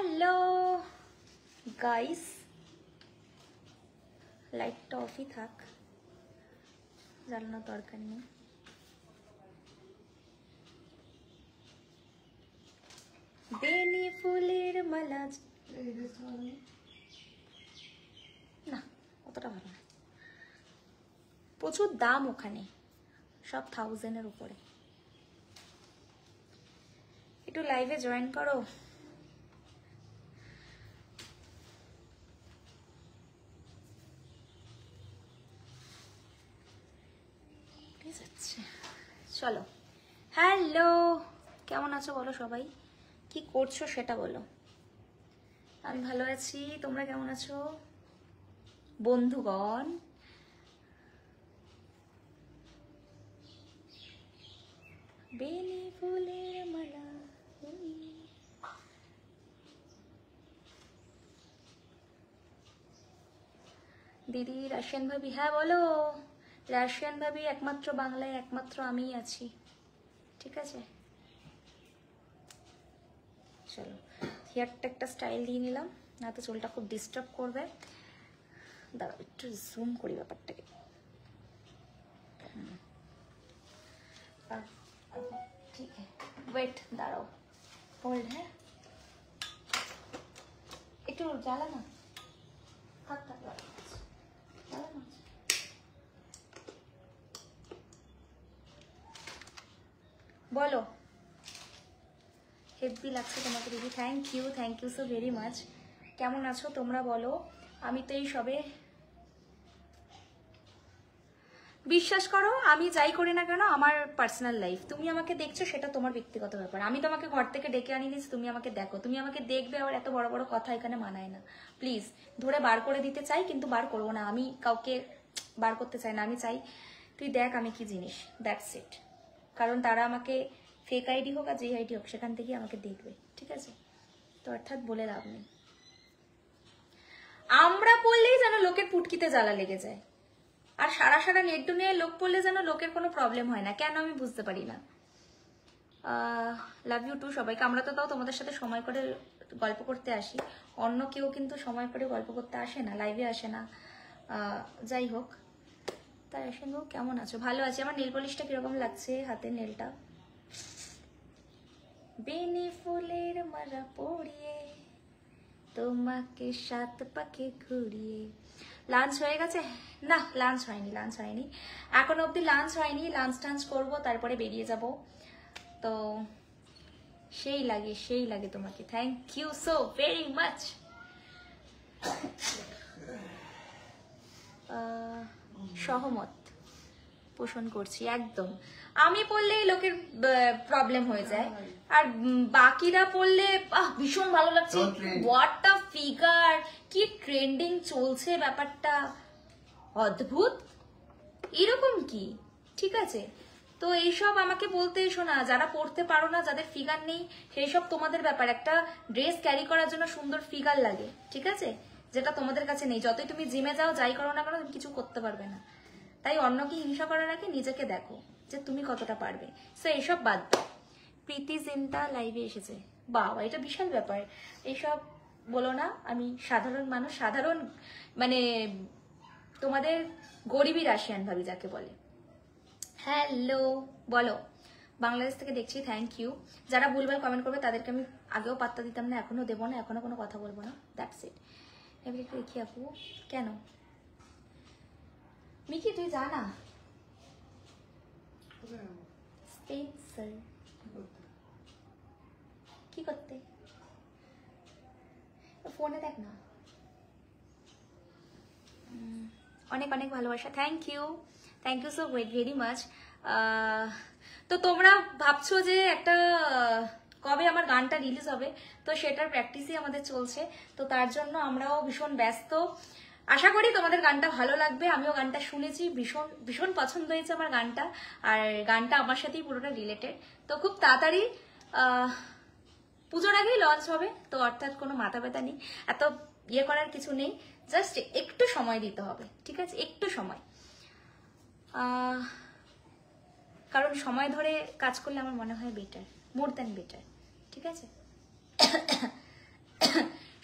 Hello guys, লাইটটা অফই থাক, জ্বালানোর দরকার নেই। বেনি ফুলের মালা না, অতটা ভালো না, প্রচুর দাম ওখানে, সব 1000-এর উপরে। একটু লাইভে জয়েন করো। চলো, হ্যালো, কেমন আছো বলো সবাই, কি করছো সেটা বলো। আমি ভালো আছি, তোমরা কেমন আছো বন্ধুগণ? বেনি ফুলের মালা দিদি, রাশিয়ান ভাবি, হ্যাঁ বলো। রাশিয়ান ভাবি একমাত্র বাংলায় একমাত্র আমিই আছি, ঠিক আছে। চলো, হেয়ারটা একটা স্টাইল দিয়ে নিলাম, না তো চুলটা খুব ডিস্টার্ব করবে। দাঁড়াও একটু জুম করি ব্যাপারটাকে। ঠিক আছে, ওয়েট, দাঁড়াও, হোল্ড, হ্যাঁ একটু জ্বালা না, থাক থাক, জ্বালা না। বলো, হেভি লাগছে তোমাকে দিদি, thank you so very much. কেমন আছো তোমরা বলো? আমি তো এই সবে, বিশ্বাস করো আমি যাই করি না কেন আমার পার্সোনাল লাইফ, তুমি আমাকে দেখছো সেটা তোমার ব্যক্তিগত ব্যাপার। আমি তোমাকে ঘর থেকে ডেকে আনি নিস, তুমি আমাকে দেখো, তুমি আমাকে দেখবে, আবার এত বড় বড় কথা এখানে মানায় না। প্লিজ, ধরে বার করে দিতে চাই কিন্তু বার করবো না, আমি কাউকে বার করতে চাই না। আমি চাই তুই দেখ আমি কি জিনিস, দ্যাটস ইট। কারণ তারা আমাকে ফেক আইডি হোক আর যে আইডি হোক সেখান থেকে আমাকে দেখবে, ঠিক আছে। তো অর্থাৎ বলে লাভ নেই। আমরা পড়লেই যেন লোকের পুটকিতে জ্বালা লেগে যায়, আর সারা সারা নেট দুনিয়ায় লোক পড়লে যেন লোকের কোনো প্রবলেম হয় না, কেন আমি বুঝতে পারি না। লাভ ইউ টু সবাইকে। আমরা তো তাও তোমাদের সাথে সময় করে গল্প করতে আসি, অন্য কেউ কিন্তু সময় করে গল্প করতে আসে না, লাইভে আসে না। যাই হোক, তাই আসেন। কেমন আছো? ভালো আছি। আমার নেল পলিশটা কিরকম লাগছে, হাতের নেলটা? বেনি ফুলের মালা পরিয়ে তোমাকে সাত পাকে ঘুরিয়ে। লাঞ্চ হয়ে গেছে? না, লাঞ্চ হয়নি, এখন অবধি লাঞ্চ হয়নি। লাঞ্চ টাঞ্চ করবো, তারপরে বেরিয়ে যাব। তো সেই লাগে তোমাকে, thank you so very much. সহমত পোষণ করছি একদম। আমি পড়লেই লোকের প্রবলেম হয়ে যায়, আর বাকিরা পড়লে ভীষণ ভালো লাগছে, হোয়াট আ ফিগার, কি ট্রেন্ডিং চলছে ব্যাপারটা, অদ্ভুত, এরকম কি, ঠিক আছে। তো এইসব আমাকে বলতে এসো না, যারা পড়তে পারো না, যাদের ফিগার নেই, সেই সব তোমাদের ব্যাপার। একটা ড্রেস ক্যারি করার জন্য সুন্দর ফিগার লাগে, ঠিক আছে, যেটা তোমাদের কাছে নেই। যতই তুমি জিমে যাও, যাই করো না কেন, তুমি কিছু করতে পারবে না। তাই অন্যকে হিংসা করার আগে নিজেকে দেখো যে তুমি কতটা পারবে। সো এইসব বাদ দাও। প্রীতি জিন্তা লাইভে এসেছে, বাবা এটা বিশাল ব্যাপার। এইসব বলো না, আমি সাধারণ মানুষ, সাধারণ মানে তোমাদের গরিবী রাশিয়ান ভাবি যাকে বলে। হ্যালো, বলো, বাংলাদেশ থেকে দেখছি, থ্যাংক ইউ। যারা ভুলভাল কমেন্ট করবে তাদেরকে আমি আগেও পাত্তা দিতাম না, এখনো দেবো না, এখনো কোনো কথা বলবো না, দ্যাটস ইট। এবার একটু দেখি আপু, কেন মিকি তুই জানা স্পেন্সার কি করতে, ফোনে দেখ না। অনেক অনেক ভালোবাসা, thank you so very much. তো তোমরা ভাবছো যে একটা কবে আমার গানটা রিলিজ হবে, তো সেটার প্র্যাকটিসই আমাদের চলছে। তো তার জন্য আমরাও ভীষণ ব্যস্ত। আশা করি তোমাদের গানটা ভালো লাগবে। আমিও গানটা শুনেছি, ভীষণ ভীষণ পছন্দ হয়েছে আমার গানটা, আর গানটা আমার সাথেই পুরোটা রিলেটেড। তো খুব তাড়াতাড়ি পুজোর আগেই লঞ্চ হবে, তো অর্থাৎ কোনো মাথা ব্যথা নেই, এত ইয়ে করার কিছু নেই, জাস্ট একটু সময় দিতে হবে, ঠিক আছে, একটু সময়। কারণ সময় ধরে কাজ করলে আমার মনে হয় বেটার, মোর দ্যান বেটার, ঠিক আছে।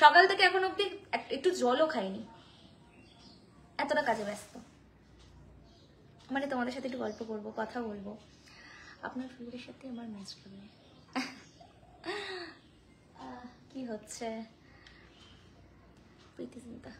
সকাল থেকে এখন অব্দি একটু জলও খাইনি, এতটা কাজে ব্যস্ত। মানে তোমাদের সাথে একটু গল্প করবো, কথা বলবো, আপনার ফিগারের সাথে আমার ম্যাচ করবে। কি হচ্ছে প্রীতি চিন্তা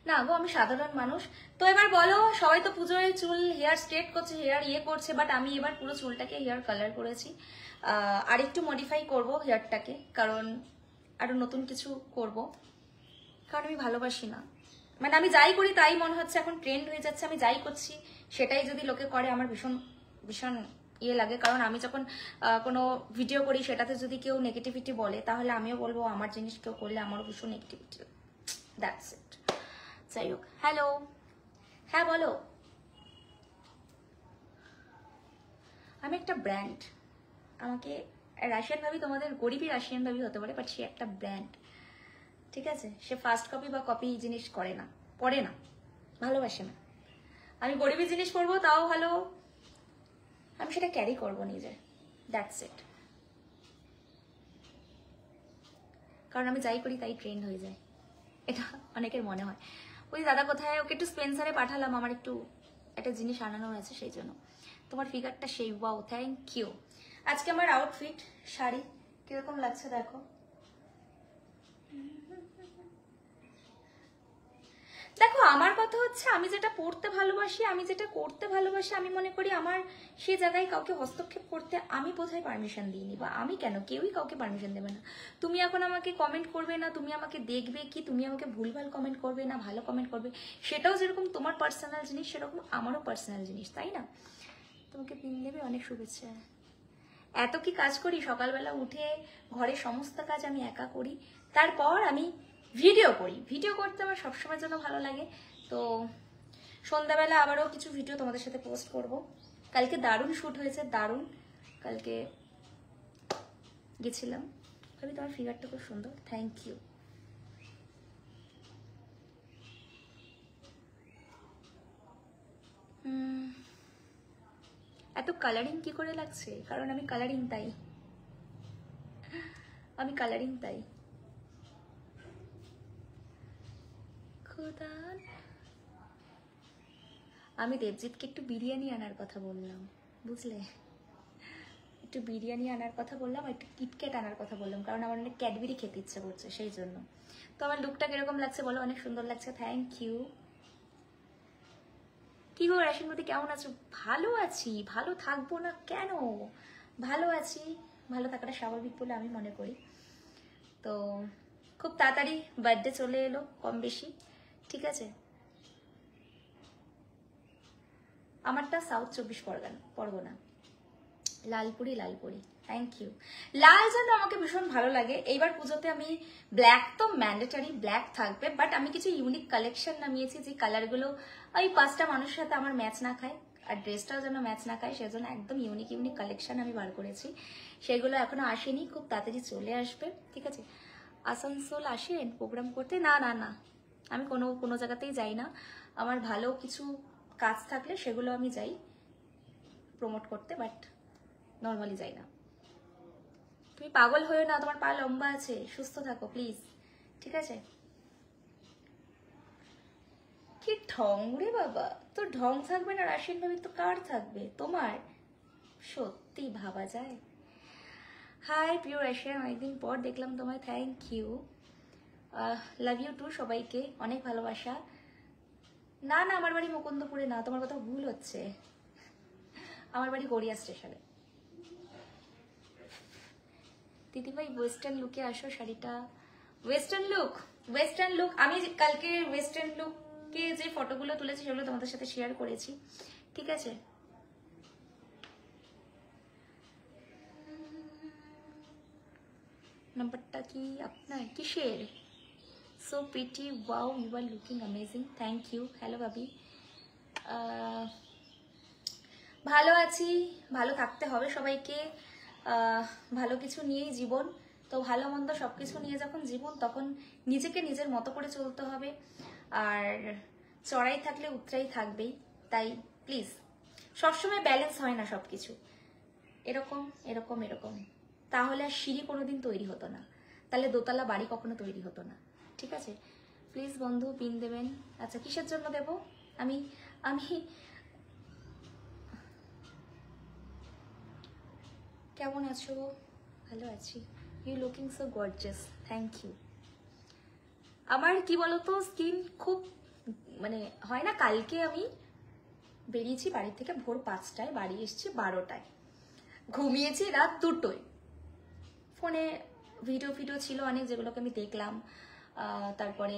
না গো, আমি সাধারণ মানুষ। তো এবার বলো, সবাই তো পুজোয় চুল হেয়ার স্ট্রেট করছে, হেয়ার করছে, বাট আমি এবার পুরো চুলটাকে হেয়ার কালার করেছি। আর একটু মডিফাই করব হেয়ারটাকে, কারণ আরো নতুন কিছু করব, কারণ আমি ভালোবাসি না। মানে আমি যাই করি তাই মনে হচ্ছে এখন ট্রেন্ড হয়ে যাচ্ছে, আমি যাই করছি সেটাই যদি লোকে করে আমার ভীষণ ভীষণ লাগে। কারণ আমি যখন কোনো ভিডিও করি সেটাতে যদি কেউ নেগেটিভিটি বলে, তাহলে আমিও বলবো আমার জিনিস কেউ করলে আমারও ভীষণ নেগেটিভিটি। That's it. যাই হোক, হ্যালো, হ্যাঁ বলো। আমি একটা ব্র্যান্ড, আমাকে রাশিয়ান ভাবি, তোমাদের গরিবই রাশিয়ান ভাবি হতে পারে, বাট সে একটা ব্র্যান্ড, ঠিক আছে? সে ফার্স্ট কপি বা কপি জিনিস করে না, পড়ে না, ভালোবাসে না। আমি গরিবী জিনিস করবো তাও ভালো, আমি সেটা ক্যারি করবো নিজে, দ্যাটস ইট। কারণ আমি যাই করি তাই ট্রেন্ড হয়ে যায়, এটা অনেকের মনে হয়। ওই দাদা কোথায়, ওকে একটু স্পেন্সারে পাঠালাম, আমার একটু একটা জিনিস আনানোর আছে সেই জন্য। তোমার ফিগারটা সেই, ওয়াও, থ্যাংক ইউ। আজকে আমার আউটফিট শাড়ি কিরকম লাগছে দেখো। দেখো আমার কথা হচ্ছে, আমি যেটা পড়তে ভালোবাসি, আমি যেটা করতে ভালোবাসি, আমি মনে করি আমার সে জায়গায় কাউকে হস্তক্ষেপ করতে আমি বোধহয় পারমিশন দিইনি, বা আমি কেন, কেউই কাউকে পারমিশন দেবে না। তুমি এখন আমাকে কমেন্ট করবে না, তুমি আমাকে দেখবে কি, তুমি আমাকে ভুলভাল কমেন্ট করবে না ভালো কমেন্ট করবে, সেটাও যেরকম তোমার পার্সোনাল জিনিস সেরকম আমারও পার্সোনাল জিনিস, তাই না? তোমাকে পিন দেবে, অনেক শুভেচ্ছা। এত কি কাজ করি, সকালবেলা উঠে ঘরের সমস্ত কাজ আমি একা করি, তারপর আমি ভিডিও করি। ভিডিও করতে আমার সবসময়ের জন্য ভালো লাগে। তো সন্ধ্যাবেলা আবারও কিছু ভিডিও তোমাদের সাথে পোস্ট করব। কালকে দারুণ শ্যুট হয়েছে, দারুণ। কালকে গেছিলাম, ভাবি তোমার ফিগারটা খুব সুন্দর, থ্যাংক ইউ। এত কালারিং কি করে লাগছে? কারণ আমি কালারিং, তাই আমি কালারিং, তাই। খোদা, আমি দেবজিৎকে একটু বিরিয়ানি আনার কথা বললাম, বুঝলে? একটু বিরিয়ানি আনার কথা বললাম, একটু কিটক্যাট আনার কথা বললাম, কারণ আমার অনেক ক্যাডবেরি খেতে ইচ্ছে করছে সেই জন্য। তো আমার লুকটা কিরকম লাগছে বলো? অনেক সুন্দর লাগছে, থ্যাংক ইউ। কি গো রাশিমতি, কেমন আছো? ভালো আছি, ভালো থাকবো না কেন? ভালো আছি, ভালো থাকাটা স্বাভাবিক বলে আমি মনে করি। তো খুব তাড়াতাড়ি বার্থডে চলে এলো, কম বেশি, ঠিক আছে? আমারটা south 24 Parganas, Lalpuri, Lalpuri, thank you. লাল যেন আমাকে ভীষণ ভালো লাগে। এইবার পুজোতে আমি ব্ল্যাক তো ম্যান্ডেটারি, ব্ল্যাক থাকবে, বাট আমি কিছু ইউনিক কালেকশন নামিয়েছি, যে কালারগুলো ওই 5টা মানুষের সাথে আমার ম্যাচ না খায়, আর ড্রেসটাও যেন ম্যাচ না খায়, সেজন্য একদম ইউনিক ইউনিক কালেকশন আমি বার করেছি। সেগুলো এখনো আসেনি, খুব তাড়াতাড়ি চলে আসবে, ঠিক আছে? আসানসোল আসেন প্রোগ্রাম করতে? না না না, আমি কোনো জায়গাতেই যাই না। আমার ভালো কিছু কাজ থাকলে সেগুলো আমি যাই প্রমোট করতে, বাট নর্মালি যাই না। তুমি পাগল হয়েও না, তোমার পা লম্বা আছে, সুস্থ থাকো প্লিজ, ঠিক আছে? কি ঢং রে বাবা, তোর ঢং থাকবে না রাশিয়ান ভাবি, তো কার থাকবে? তোমার? সত্যি ভাবা যায়। হাই প্রিয় রাশিয়ান, অনেকদিন পর দেখলাম তোমায়, thank you, love you too. সবাইকে অনেক ভালোবাসা। না না, আমার বাড়ি মুকুন্দপুরে না, তোমার কথা ভুল হচ্ছে, আমার বাড়ি গড়িয়া স্টেশনে। দিদিভাই ওয়েস্টার্ন লুকে আসো, শাড়িটা ওয়েস্টার্ন লুক। আমি কালকে ওয়েস্টার্ন লুকে যে ফটোগুলো তুলেছি সেগুলো তোমাদের সাথে শেয়ার করেছি, ঠিক আছে? নাম্বারটা কি আপনার? কিসের? So pretty, wow, you are looking amazing, thank you. Hello ভাবি, ভালো আছি, ভালো থাকতে হবে সবাইকে, ভালো কিছু নিয়েই জীবন। তো ভালো মন্দ সব কিছু নিয়ে যখন জীবন, তখন নিজেকে নিজের মতো করে চলতে হবে। আর চড়াই থাকলে উতরাই থাকবেই, তাই প্লিজ সবসময় ব্যালেন্স হয় না সব কিছু, এরকম এরকম এরকম, তাহলে আর সিঁড়ি কোনোদিন তৈরি হতো না, তাহলে দোতলা বাড়ি কখনো তৈরি হতো না। ঠিক আছে? প্লিজ বন্ধু পিন দেবেন। আচ্ছা কিসের জন্য দেব? আমি আমি কেমন আছো? ভালো আছি। You looking so gorgeous, thank you. আমার কি বলতো স্কিন খুব মানে হয় না, কালকে আমি বেরিয়েছি বাড়ি থেকে ভোর 5টায়, বাড়ি এসেছি 12টায়, ঘুমিয়েছি রাত 2টোয়। ফোনে ভিডিও ছিল অনেক, যেগুলোকে আমি দেখলাম, তারপরে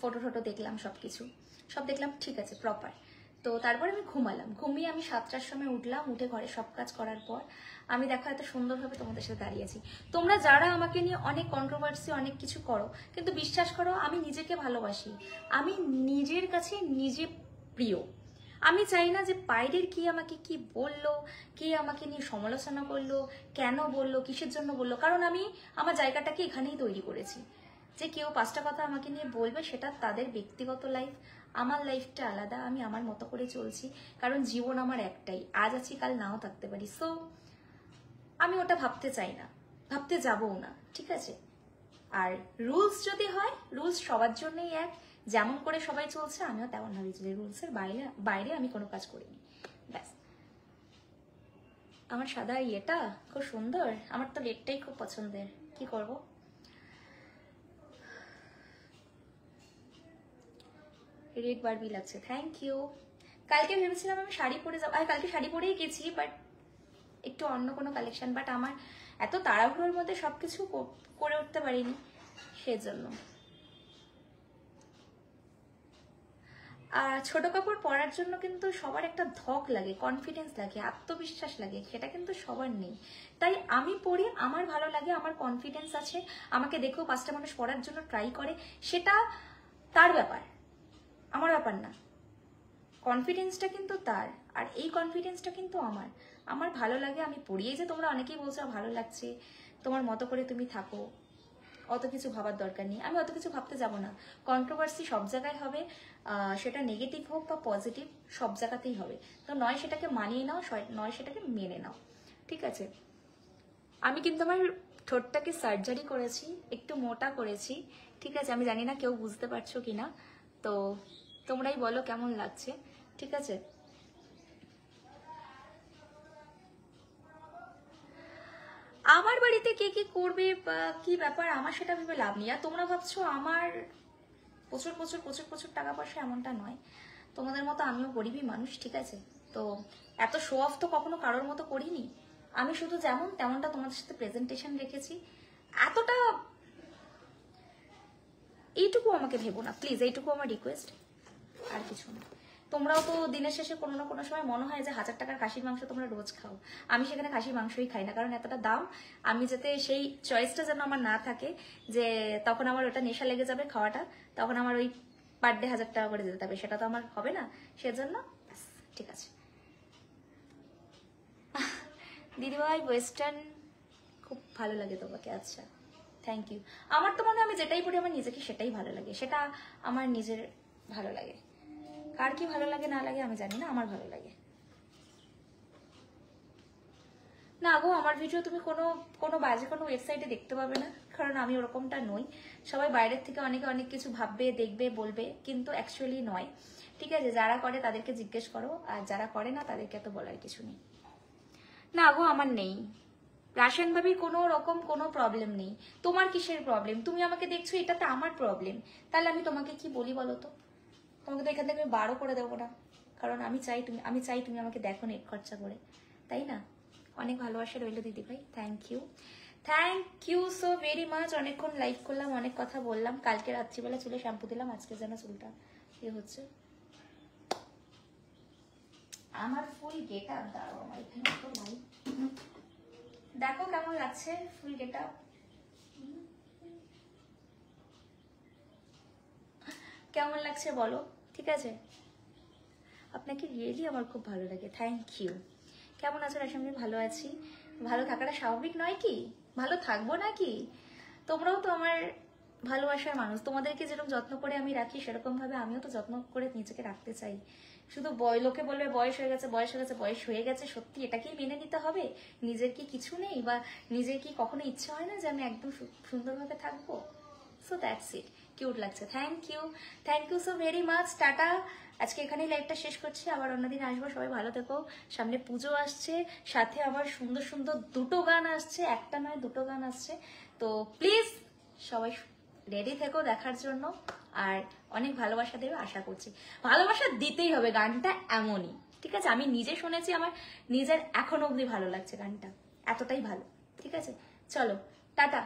ফটো দেখলাম, সব দেখলাম, ঠিক আছে প্রপার। তো তারপরে আমি ঘুমালাম, ঘুমিয়ে আমি 7টার সময় উঠলাম, উঠে ঘরে সব কাজ করার পর আমি দেখো এত সুন্দরভাবে তোমাদের সাথে দাঁড়িয়েছি। তোমরা যারা আমাকে নিয়ে অনেক কন্ট্রোভার্সি অনেক কিছু করো, কিন্তু বিশ্বাস করো আমি নিজেকে ভালোবাসি, আমি নিজের কাছে নিজে প্রিয়। আমি চাই না যে বাইরের কি আমাকে কি বললো, কে আমাকে নিয়ে সমালোচনা করলো, কেন বললো, কিসের জন্য বললো, কারণ আমি আমার জায়গাটাকে এখানেই তৈরি করেছি। যে কেউ 5টা কথা আমাকে নিয়ে বলবে সেটা তাদের ব্যক্তিগত লাইফ, আমার লাইফটা আলাদা, আমি আমার মতো করে চলছি, কারণ জীবন আমার একটাই, আজ আছি কাল নাও থাকতে পারি। সো আমি ওটা ভাবতে চাই না, ভাবতে যাবও না, ঠিক আছে? আর রুলস যদি হয়, রুলস সবার জন্যই এক, যেমন করে সবাই চলছে আমিও তেমন ভাবে চলি, রুলসের বাইরে বাইরে আমি কোনো কাজ করিনি, ব্যাস। আমার সাদা ইয়েটা খুব সুন্দর, আমার তো রেডটাই খুব পছন্দের, কি করব? রেড বারবি লাগছে, থ্যাংক ইউ। কালকে ভেবেছিলাম আমি শাড়ি পরে যাবো, আর কালকে শাড়ি পরেই গেছি, বাট একটু অন্য কোনো কালেকশন, বাট আমার এত তাড়াহুড়োর মধ্যে সবকিছু করে উঠতে পারিনি, সেজন্য। আর ছোট কাপড় পরার জন্য কিন্তু সবার একটা ধক লাগে, কনফিডেন্স লাগে, আত্মবিশ্বাস লাগে, সেটা কিন্তু সবার নেই। তাই আমি পরি, আমার ভালো লাগে, আমার কনফিডেন্স আছে, আমাকে দেখেও 5টা মানুষ পরার জন্য ট্রাই করে, সেটা তার ব্যাপার, আমার ব্যাপার না। কনফিডেন্সটা কিন্তু তার, আর এই কনফিডেন্সটা কিন্তু আমার। আমার ভালো লাগে আমি পড়িয়ে, যে তোমরা অনেকেই বলছো ভালো লাগছে, তোমার মতো করে তুমি থাকো, অত কিছু ভাবার দরকার নেই, আমি অত কিছু ভাবতে যাব না। কন্ট্রোভার্সি সব জায়গায় হবে, সেটা নেগেটিভ হোক বা পজিটিভ, সব জায়গাতেই হবে। তো নয় সেটাকে মানিয়ে নাও, নয় সেটাকে মেনে নাও, ঠিক আছে? আমি কিন্তু আমার ঠোঁটটাকে সার্জারি করেছি, একটু মোটা করেছি, ঠিক আছে? আমি জানি না কেউ বুঝতে পারছো কিনা, তো তোমরাই বলো কেমন লাগছে, ঠিক আছে? আমার বাড়িতে কে কি করবে বা কি ব্যাপার, আমার সেটা ভেবে লাভ নেই। আর তোমরা ভাবছো আমার প্রচুর প্রচুর প্রচুর প্রচুর টাকা পয়সা, এমনটা নয়। তোমাদের মতো আমিও গরিবই মানুষ, ঠিক আছে? তো এত শো অফ তো কখনো কারোর মতো করিনি, আমি শুধু যেমন তেমনটা তোমাদের সাথে প্রেজেন্টেশন রেখেছি, এতটা এইটুকু আমাকে ভেবো না প্লিজ, এইটুকু আমার রিকোয়েস্ট, আর কিছু না। তোমরাও তো দিনের শেষে কোনো না কোনো সময় মনে হয় যে 1000 টাকার খাসির মাংস তোমরা রোজ খাও, আমি সেখানে খাসির মাংসই খাই না, কারণ এতটা দাম, আমি যাতে সেই চয়েসটা যেন আমার না থাকে যে তখন আমার ওটা নেশা লেগে যাবে খাওয়াটা, তখন আমার ওই পার ডে 1000 টাকা করে দিতে হবে, সেটা তো আমার হবে না, সেজন্য ঠিক আছে। দিদিভাই ওয়েস্টার্ন খুব ভালো লাগে তোমাকে, আচ্ছা থ্যাংক ইউ। আমার তো মনে হয় আমি যেটাই পড়ি আমার নিজেকে সেটাই ভালো লাগে, সেটা আমার নিজের ভালো লাগে, কার কি ভালো লাগে না লাগে আমি জানি না, আমার ভালো লাগে। না গো, আমার ভিডিও তুমি কোনো কোনো বাজে কোনো ওয়েবসাইটে দেখতে পাবে না, কারণ আমি ওরকমটা নই। সবাই বাইরের থেকে অনেকে অনেক কিছু ভাববে, দেখবে, বলবে, কিন্তু অ্যাকচুয়ালি নয়, ঠিক আছে? যারা করে তাদেরকে জিজ্ঞেস করো, আর যারা করে না তাদেরকে তো বলার কিছু নেই। না গো, আমার নেই, রাশিয়ান ভাবি কোনো রকম কোনো প্রবলেম নেই। তোমার কিসের প্রবলেম? তুমি আমাকে দেখছো, এটাতে আমার প্রবলেম, তাহলে আমি তোমাকে কি বলি বলো তো? তোমাকে তো এখান থেকে আমি বারও করে দেবো না, কারণ আমি চাই তুমি আমাকে দেখো নেট খরচা করে, তাই না? অনেক ভালোবাসা রইল দিদি ভাই, thank you so very much. অনেকক্ষণ লাইভ করলাম, অনেক কথা বললাম, কালকে রাত্রিবেলা চুলে শ্যাম্পু দিলাম, আজকে যেন চুলটা ইয়ে হচ্ছে। আমার ফুল গেট আপ, দাঁড়াও আমার এখানে তো নাই, দেখো কেমন লাগছে ফুল গেট আপ, কেমন লাগছে বলো, ঠিক আছে? আপনাকে রিয়েলি আমার খুব ভালো লাগে, থ্যাংক ইউ। কেমন আছো রাশামি? ভালো আছি, ভালো থাকাটা স্বাভাবিক নয় কি? ভালো থাকবো নাকি? তোমরাও তো আমার ভালোবাসার মানুষ, তোমাদেরকে যেরকম যত্ন করে আমি রাখি, সেরকম ভাবে আমিও তো যত্ন করে নিজেকে রাখতে চাই। শুধু লোকে বলবে বয়স হয়ে গেছে, বয়স হয়ে গেছে, সত্যি এটাকেই মেনে নিতে হবে? নিজের কি কিছু নেই, বা নিজের কি কখনো ইচ্ছে হয় না যে আমি একদম সুন্দরভাবে থাকবো? সো দ্যাটস ইট, কিউট লাগছে। Thank you so very much. Tata, আজকে এখানেই লাইভটা শেষ করছি, আবার অন্যদিন আসবো। সবাই ভালো থেকো, সামনে পুজো আসছে, সাথে আবার সুন্দর সুন্দর দুটো গান আসছে, একটা নয় দুটো গান আসছে। তো প্লিজ সবাই রেডি থেকো দেখার জন্য, আর অনেক ভালোবাসা দেবে আশা করছি। ভালোবাসা দিতেই হবে, গানটা এমনই, ঠিক আছে? আমি নিজে শুনেছি, আমার নিজের এখনো অবধি ভালো লাগছে গানটা, এতটাই ভালো। ঠিক আছে, চলো টাটা।